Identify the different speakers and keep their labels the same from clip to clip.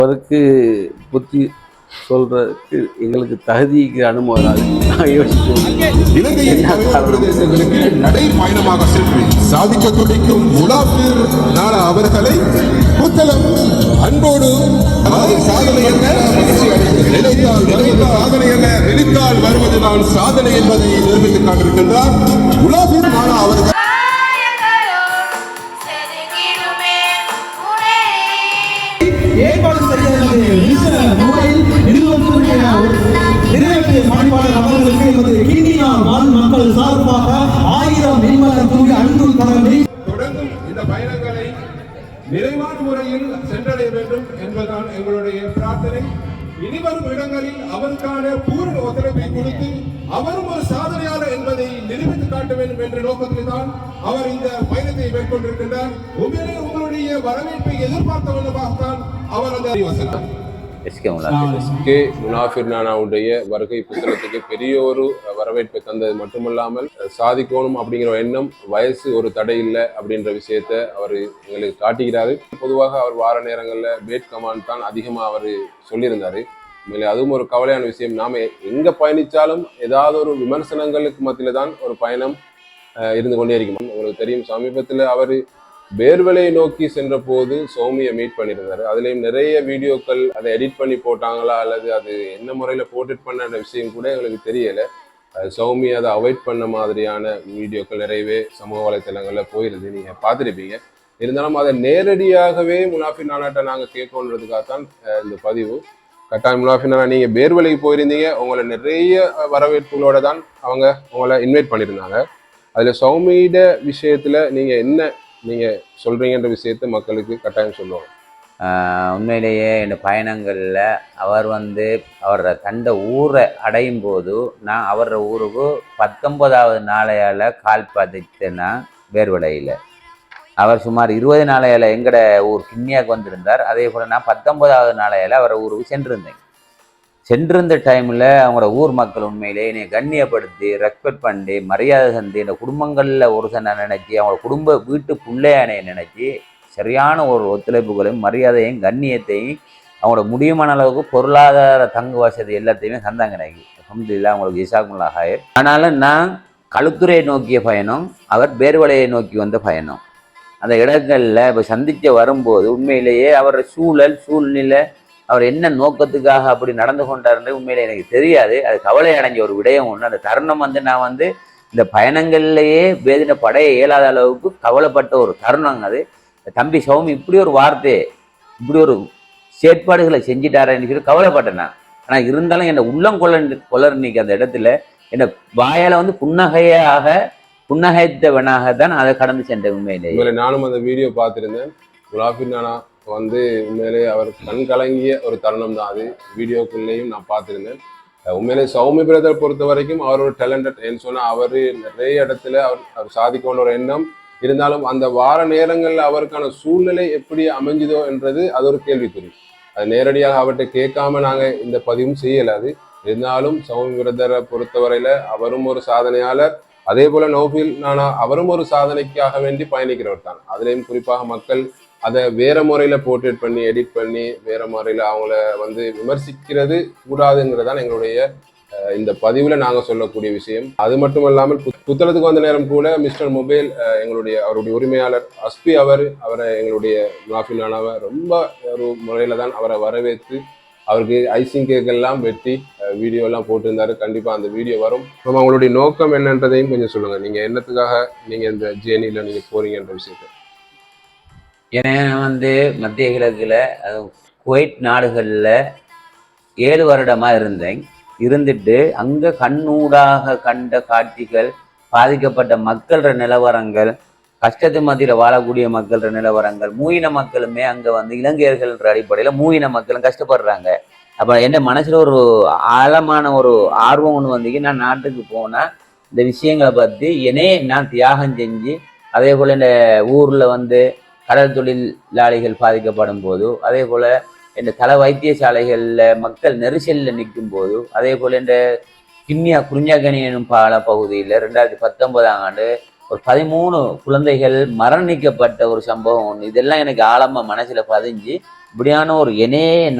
Speaker 1: அவருக்கு புத்தி சொல்றதுக்கு எங்களுக்கு தகுதிக்கு அனுமதி
Speaker 2: இலங்கையின் பிரதேசங்களுக்கு நடை பயணமாக சென்று சாதிக்க துடிக்கும் முலாஃபிர் நானா அவர்களை புத்தளம் அன்போடு சாதனை என்ன சாதனை என்ன நினைத்தால் வருவதுதான் சாதனை என்பதை நிரூபித்துக் காட்டிருக்கின்றார் முலாஃபிர் நானா அவர்கள்.
Speaker 3: ஏற்பாடு அவர்களுக்கு எமது கிண்ணியா மக்கள் சார்பாக 1000 மின்மலர் தூவி அன்பு கடமை
Speaker 2: தொடர்ந்தும் இந்த பயணங்களை நிறைவான முறையில் சென்றடைய வேண்டும் என்பதுதான் எங்களுடைய பிரார்த்தனை. இனிவரும் இடங்களில் அவருக்கான பூர்ண ஒத்துழைப்பை கொடுத்து அவரும் ஒரு சாதனையாளர் என்பதை நிரூபித்து காட்ட வேண்டும் என்ற நோக்கத்தில் தான் அவர் இந்த பயணத்தை மேற்கொண்டிருக்கின்றார். உண்மையிலே உங்களுடைய வரவேற்பை எதிர்பார்த்த வண்ணமாகத்தான் அவர் அந்த வசனம்
Speaker 4: முனாஃபிர் நானாவுடைய வருகை புத்தகத்துக்கு பெரிய ஒரு வரவேற்பை தந்தது மட்டுமல்லாமல் சாதிக்கணும் அப்படிங்கிற எண்ணம் வயசு ஒரு தடை இல்லை அப்படின்ற விஷயத்த அவர் எங்களுக்கு காட்டுகிறாரு. பொதுவாக அவர் வார நேரங்களில் பேட் கமாண்ட் தான் அதிகமாக அவர் சொல்லியிருந்தாரு. அதுவும் ஒரு கவலையான விஷயம். நாம எங்க பயணிச்சாலும் ஏதாவது ஒரு விமர்சனங்களுக்கு மத்தியில தான் ஒரு பயணம் இருந்து கொண்டே இருக்கும். உங்களுக்கு தெரியும், சமீபத்தில் அவர் பேர்வலையை நோக்கி சென்ற போது சௌமியை மீட் பண்ணியிருந்தாரு. அதுலேயும் நிறைய வீடியோக்கள் அதை எடிட் பண்ணி போட்டாங்களா அல்லது அது என்ன முறையில் போர்ட்ரேட் பண்ண விஷயம் கூட எங்களுக்கு தெரியலை. சௌமி அதை அவாய்ட் பண்ண மாதிரியான வீடியோக்கள் நிறையவே சமூக வலைத்தளங்களில் போயிருது, நீங்கள் பார்த்துருப்பீங்க. இருந்தாலும் அதை நேரடியாகவே முனாஃபிர் நானாட்ட நாங்கள் கேட்கணுன்றதுக்காகத்தான் இந்த பதிவு. கட்டாயம் முனாஃபிர் நானா, நீங்கள் பேர்வலைக்கு போயிருந்தீங்க, உங்களை நிறைய வரவேற்புகளோட தான் அவங்க உங்களை இன்வைட் பண்ணியிருந்தாங்க. அதில் சௌமியிட விஷயத்தில் நீங்கள் என்ன நீங்கள் சொல்கிறீங்கன்ற விஷயத்தை மக்களுக்கு கட்டாயம் சொல்லுவாங்க.
Speaker 5: உண்மையிலேயே இந்த பயணங்களில் அவர் அவரோட தண்ட ஊரை அடையும் போது நான் அவரோட ஊருக்கு 19வது நாளையால் கால் பதித்தேன்னா பேர்வலையில். அவர் சுமார் 20 நாளையால் எங்கட ஊர் கிண்ணியாவுக்கு வந்திருந்தார். அதே போல் நான் 19வது நாளையால் அவரை ஊருக்கு சென்றிருந்த டைமில் அவங்களோட ஊர் மக்கள் உண்மையிலே என்னை கண்ணியப்படுத்தி ரெஸ்பெக்ட் பண்ணி மரியாதை தந்து இந்த குடும்பங்களில் ஒரு சனை நினச்சி அவங்களோட குடும்ப வீட்டு பிள்ளையானையை நினச்சி சரியான ஒரு ஒத்துழைப்புகளையும் மரியாதையும் கண்ணியத்தையும் அவங்களோட முடியுமான அளவுக்கு பொருளாதார தங்கு வசதி எல்லாத்தையுமே தந்தாங்க. எனக்கு அல்ஹம்துலில்லாஹ் அவங்களுக்கு ஜஸாக்குமுல்லா ஹைர். ஆனாலும் நான் களுத்துறையை நோக்கிய பயணம், அவர் பேர்வலையை நோக்கி வந்த பயணம். அந்த இடங்களில் இப்போ சந்திக்க வரும்போது உண்மையிலேயே அவரோட சூழ்நிலை அவர் என்ன நோக்கத்துக்காக அப்படி நடந்து கொண்டாருன்னு உண்மையிலே எனக்கு தெரியாது. அது கவலை அடைஞ்ச ஒரு விடயம் ஒன்று. அந்த தருணம் நான் இந்த பயணங்கள்லேயே வேதனை படைய இயலாத அளவுக்கு கவலைப்பட்ட ஒரு தருணம் அது. தம்பி சௌமி இப்படி ஒரு வார்த்தை, இப்படி ஒரு செயற்பாடுகளை செஞ்சிட்டாரன்னு சொல்லி கவலைப்பட்டேன் நான். ஆனால் இருந்தாலும் என்னை உள்ளம் கொள்ளர்னிக்கு அந்த இடத்துல என்னை வாயால் புன்னகைத்தவனாக தான் அதை கடந்து சென்றேன். உண்மையிலே
Speaker 4: நானும் அந்த வீடியோ பார்த்துருந்தேன். முனாஃபிர் நானா உண்மையிலே அவர் கண் கலங்கிய ஒரு தருணம் தான் அது. வீடியோக்குள்ளேயும் நான் பார்த்துருந்தேன். உண்மையிலே சௌமி பிரதர் பொறுத்த வரைக்கும் அவர் ஒரு டேலண்டட் ஏன்னு சொன்னால் அவர் நிறைய இடத்துல அவர் சாதிக்கணும் ஒரு எண்ணம் இருந்தாலும் அந்த வார நேரங்களில் அவருக்கான சூழ்நிலை எப்படி அமைஞ்சுதோ என்றது அது ஒரு கேள்விக்குறி. அது நேரடியாக அவர்கிட்ட கேட்காம நாங்கள் இந்த பதிவும் செய்யலாது. இருந்தாலும் சௌமி பிரதரை பொறுத்தவரையில் அவரும் ஒரு சாதனையாளர். அதே போல நௌஃபில் நானா அவரும் ஒரு சாதனைக்காக வேண்டி பயணிக்கிறவர் தான். அதுலேயும் குறிப்பாக மக்கள் அதை வேற முறையில போர்ட்ரேட் பண்ணி எடிட் பண்ணி வேற முறையில அவங்கள விமர்சிக்கிறது கூடாதுங்கிறதான் எங்களுடைய இந்த பதிவுல நாங்க சொல்லக்கூடிய விஷயம். அது மட்டும் இல்லாமல் புத்தளத்துக்கு வந்த நேரம் கூட மிஸ்டர் மொபைல் அவருடைய உரிமையாளர் அஸ்பி அவரை எங்களுடைய முனாஃபிர் நானாவை ரொம்ப ஒரு முறையில தான் அவரை வரவேற்று அவருக்கு ஐசிங் கேக் எல்லாம் வெட்டி வீடியோ எல்லாம் போட்டிருந்தாரு. கண்டிப்பா அந்த வீடியோ வரும். அவங்களுடைய நோக்கம் என்னன்றதையும் கொஞ்சம் சொல்லுங்க. நீங்க என்னத்துக்காக நீங்க இந்த ஜேர்னில நீங்க போறீங்கன்ற விஷயத்த.
Speaker 5: ஏன்னா மத்திய கிழக்கில் குவைட் நாடுகளில் 7 வருடமாக இருந்துட்டு அங்கே கண்ணூடாக கண்ட காட்சிகள், பாதிக்கப்பட்ட மக்கள நிலவரங்கள், கஷ்டத்து மத்தியில் வாழக்கூடிய மக்கள நிலவரங்கள், மூயின மக்களுமே அங்கே இலங்கையர்கள்ன்ற அடிப்படையில் மூயின மக்களும் கஷ்டப்படுறாங்க. அப்போ என்ன மனசில் ஒரு ஆழமான ஒரு ஆர்வம் ஒன்று நான் நாட்டுக்கு போனால் இந்த விஷயங்களை பற்றி நான் தியாகம் செஞ்சு, அதே போல் இந்த ஊரில் கடல் தொழிலாளிகள் பாதிக்கப்படும் போது, அதே போல் இந்த தல வைத்தியசாலைகளில் மக்கள் நெரிசலில் நிற்கும் போது, அதே போல் இந்த கிண்ணியா குறிஞ்சாக்கணி எனும் பகுதியில் 2019ஆம் ஆண்டு ஒரு 13 குழந்தைகள் மரணிக்கப்பட்ட ஒரு சம்பவம் ஒன்று. இதெல்லாம் எனக்கு ஆழமா மனசுல பதிஞ்சு, இப்படியான ஒரு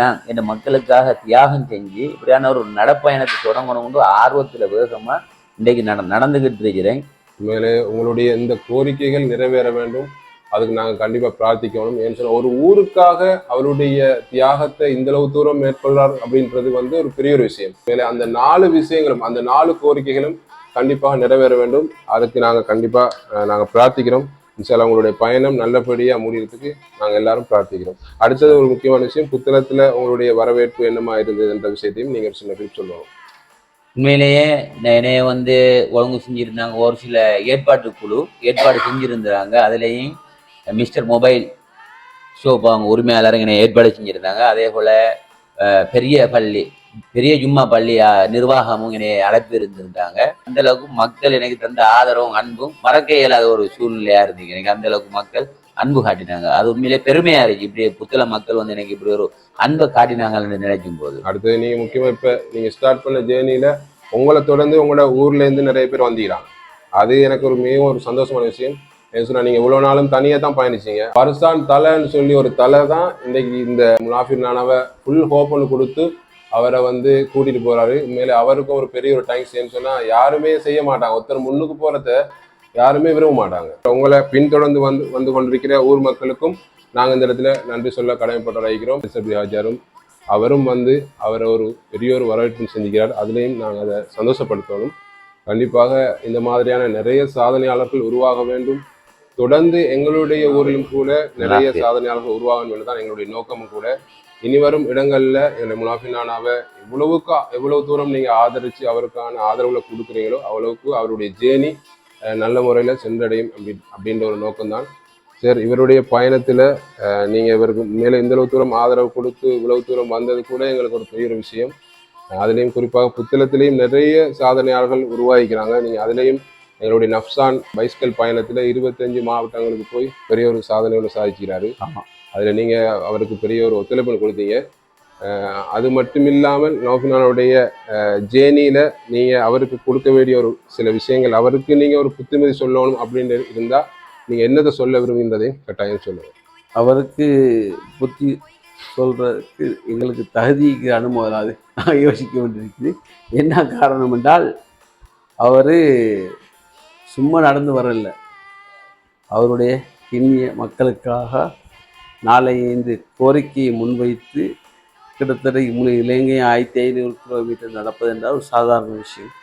Speaker 5: நான் என் மக்களுக்காக தியாகம் செஞ்சு இப்படியான ஒரு நடப்பயணத்தை தொடங்கணும்னு ஆர்வத்துல வேகமா இன்றைக்கு நடந்துகிட்டு இருக்கிறேன்.
Speaker 4: உண்மையிலே உங்களுடைய இந்த கோரிக்கைகள் நிறைவேற வேண்டும். அதுக்கு நாங்கள் கண்டிப்பாக பிரார்த்திக்கணும். ஏன்னு சொன்னால் ஒரு ஊருக்காக அவருடைய தியாகத்தை இந்த அளவு தூரம் மேற்கொள்றார் அப்படின்றது வந்து ஒரு பெரிய ஒரு விஷயம். மேலே அந்த 4 விஷயங்களும், அந்த 4 கோரிக்கைகளும் கண்டிப்பாக நிறைவேற வேண்டும். அதுக்கு நாங்கள் கண்டிப்பாக பிரார்த்திக்கிறோம். இன்ஷால்லா உங்களுடைய பயணம் நல்லபடியாக முடியறதுக்கு நாங்கள் எல்லாரும் பிரார்த்திக்கிறோம். அடுத்தது ஒரு முக்கியமான விஷயம், புத்தளத்தில் உங்களுடைய வரவேற்பு என்னமா இருந்தது என்ற விஷயத்தையும் நீங்கள் சின்ன பேர் சொல்லுவோம்.
Speaker 5: உண்மையிலேயே என்னைய வந்து ஒழுங்கு செஞ்சிருந்தாங்க. ஒரு சில ஏற்பாடு செஞ்சிருந்தாங்க. அதுலேயும் மிஸ்டர் மொபைல் ஷோப் அவங்க உரிமையாளர் என்னை ஏற்பாடு செஞ்சுருந்தாங்க. அதே போல் பெரிய ஜும்மா பள்ளி நிர்வாகமும் என்னை அழைப்பு இருந்திருந்தாங்க. அந்த அளவுக்கு மக்கள் எனக்கு தந்த ஆதரவும் அன்பும் மறக்க இயலாத ஒரு சூழ்நிலையா இருந்தீங்க. எனக்கு அந்த அளவுக்கு மக்கள் அன்பு காட்டினாங்க. அது உண்மையிலே பெருமையா இருக்கு. இப்படி புத்தள மக்கள் வந்து எனக்கு இப்படி ஒரு அன்பை காட்டினாங்கன்னு நினைக்கும் போது.
Speaker 4: அடுத்தது நீங்க முக்கியமா இப்ப நீங்க ஸ்டார்ட் பண்ண ஜேர்னியில உங்களை தொடர்ந்து உங்களோட ஊர்ல இருந்து நிறைய பேர் வந்துக்கிறாங்க. அது எனக்கு மிகவும் ஒரு சந்தோஷமான விஷயம். சொன்னா நீங்க இவ்வளவு நாளும் தனியா தான் பயணிச்சீங்க. பர்சான் தலைன்னு சொல்லி ஒரு தலை தான் இன்னைக்கு இந்த முனாஃபிர் நானாவை ஃபுல் ஹோப்பன் கொடுத்து அவரை வந்து கூட்டிட்டு போறாரு. உண்மையிலே அவருக்கும் ஒரு பெரிய ஒரு தேங்க்ஸ். சொன்னா யாருமே செய்ய மாட்டாங்க. ஒருத்தர் முன்னுக்கு போறத யாருமே விரும்ப மாட்டாங்க. உங்களை பின்தொடர்ந்து வந்து கொண்டிருக்கிற ஊர் மக்களுக்கும் நாங்கள் இந்த இடத்துல நன்றி சொல்ல கடமைப்பட்டிருக்கிறோம். ஹாஜரும் அவரும் வந்து அவரை ஒரு பெரிய ஒரு வரவேற்பு செஞ்சுக்கிறார். அதுலேயும் நாங்கள் அதை சந்தோஷப்படுத்தணும். கண்டிப்பாக இந்த மாதிரியான நிறைய சாதனையாளர்கள் உருவாக வேண்டும். தொடர்ந்து எங்களுடைய ஊரிலும் கூட நிறைய சாதனையாளர்கள் உருவாக வேண்டும் தான் எங்களுடைய நோக்கமும் கூட. இனிவரும் இடங்கள்ல என்னுடைய முனாஃபிர் நானாவை எவ்வளவு தூரம் நீங்க ஆதரிச்சு அவருக்கான ஆதரவுல கொடுக்குறீங்களோ அவ்வளவுக்கு அவருடைய ஜேர்னி நல்ல முறையில சென்றடையும் அப்படின்ற ஒரு நோக்கம்தான். சரி, இவருடைய பயணத்துல நீங்க இவருக்கு மேலே இந்த அளவு தூரம் ஆதரவு கொடுத்து இவ்வளவு தூரம் வந்தது கூட எங்களுக்கு ஒரு பெரிய விஷயம். அதுலேயும் குறிப்பாக புத்தளத்திலையும் நிறைய சாதனையாளர்கள் உருவாகிக்கிறாங்க. நீங்க அதுலேயும் எங்களுடைய நஃப்சான் பைஸ்கல் பயணத்துல 25 மாவட்டங்களுக்கு போய் பெரிய ஒரு சாதனையோடு சாதிக்கிறாரு. அதுல நீங்க அவருக்கு பெரிய ஒரு ஒத்துழைப்பு கொடுத்தீங்க. அது மட்டும் இல்லாமல் நௌஃபினானுடைய ஜேர்னியில நீங்க அவருக்கு கொடுக்க வேண்டிய ஒரு சில விஷயங்கள், அவருக்கு நீங்க ஒரு புத்துமதி சொல்லணும் அப்படின்னு இருந்தா நீங்க என்னதை சொல்ல விரும்புகின்றதையும் கட்டாயம் சொல்லுங்க.
Speaker 1: அவருக்கு புத்தி சொல்றதுக்கு எங்களுக்கு தகுதிக்கு அனுமதி அது நான் யோசிக்க வேண்டியிருக்குது. என்ன காரணம் என்றால் அவர் சும்மா நடந்து வரல. அவருடைய இனிய மக்களுக்காக 4-5 கோரிக்கையை முன்வைத்து கிட்டத்தட்ட இலங்கை 1500 கிலோமீட்டர் நடப்பது என்றால் ஒரு சாதாரண விஷயம்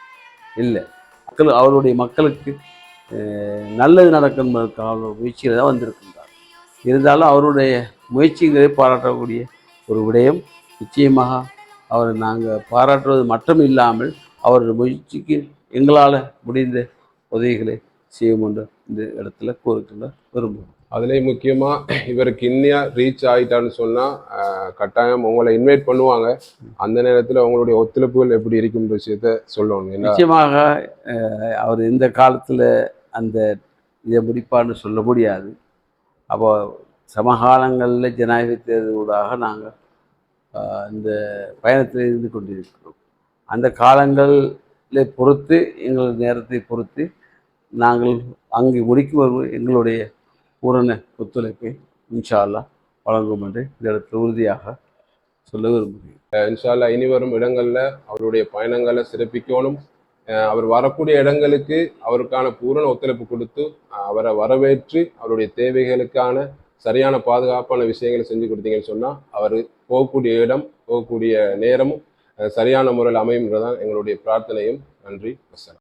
Speaker 1: இல்லை. அவருடைய மக்களுக்கு நல்லது நடக்கும்பதற்கான முயற்சியில் தான் வந்திருக்கின்றார். இருந்தாலும் அவருடைய முயற்சிகளை பாராட்டக்கூடிய ஒரு விடயம். நிச்சயமாக அவரை நாங்கள் பாராட்டுவது மட்டும் இல்லாமல் அவருடைய முயற்சிக்கு எங்களால் முடிந்த உதவிகளை செய்யும் என்று இந்த இடத்துல கோரிக்கைள்ள விரும்புகிறோம்.
Speaker 4: அதுலேயும் முக்கியமாக இவருக்கு இன்னியா ரீச் ஆகிட்டான்னு சொன்னால் கட்டாயம் உங்களை இன்வைட் பண்ணுவாங்க. அந்த நேரத்தில் உங்களுடைய ஒத்துழைப்புகள் எப்படி இருக்குன்ற விஷயத்த சொல்லணும்.
Speaker 1: நிச்சயமாக அவர் இந்த காலத்தில் அந்த இதை முடிப்பான்னு சொல்ல முடியாது. அப்போ சமகாலங்களில் ஜனாதிபதி தேர்தலூடாக நாங்கள் இந்த பயணத்தில் இருந்து கொண்டிருக்கிறோம். அந்த காலங்களில் பொறுத்து எங்கள் நேரத்தை பொறுத்து நாங்கள் அங்கு முடிக்கும் வருவது எங்களுடைய பூரண ஒத்துழைப்பை இன்ஷா அல்லாஹ் வழங்கும் என்று இந்த இடத்துல உறுதியாக சொல்ல விரும்புகிறேன்.
Speaker 4: இன்ஷா அல்லாஹ் இனி வரும் இடங்களில் அவருடைய பயணங்களை சிறப்பிக்கணும். அவர் வரக்கூடிய இடங்களுக்கு அவருக்கான பூரண ஒத்துழைப்பு கொடுத்து அவரை வரவேற்று அவருடைய தேவைகளுக்கான சரியான பாதுகாப்பான விஷயங்களை செஞ்சு கொடுத்தீங்கன்னு சொன்னால் அவர் போகக்கூடிய இடம் போகக்கூடிய நேரமும் சரியான முறையில் அமையும்ன்றதான் எங்களுடைய பிரார்த்தனையும். நன்றி. வசலாம்.